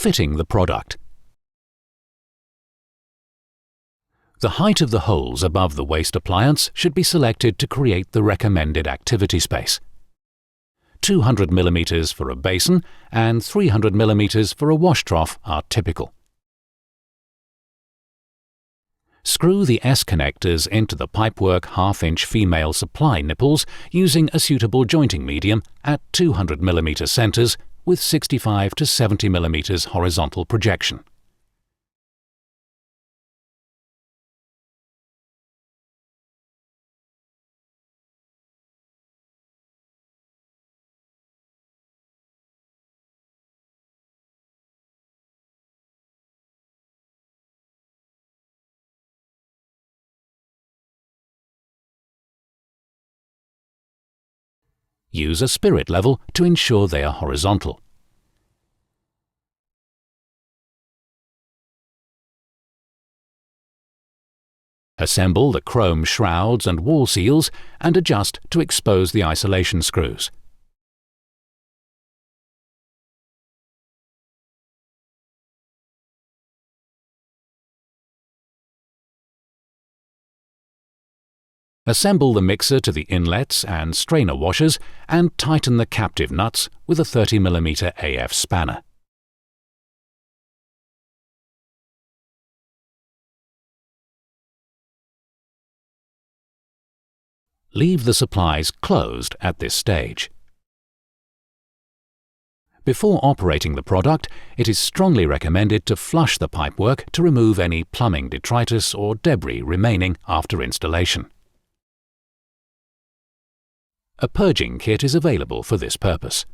Fitting the product. The height of the holes above the waste appliance should be selected to create the recommended activity space. 200 mm for a basin and 300 mm for a wash trough are typical. Screw the S-connectors into the pipework half-inch female supply nipples using a suitable jointing medium at 200 mm centres with 65 to 70 mm horizontal projection. Use a spirit level to ensure they are horizontal. Assemble the chrome shrouds and wall seals and adjust to expose the isolation screws. Assemble the mixer to the inlets and strainer washers and tighten the captive nuts with a 30 mm AF spanner. Leave the supplies closed at this stage. Before operating the product, it is strongly recommended to flush the pipework to remove any plumbing detritus or debris remaining after installation. A purging kit is available for this purpose.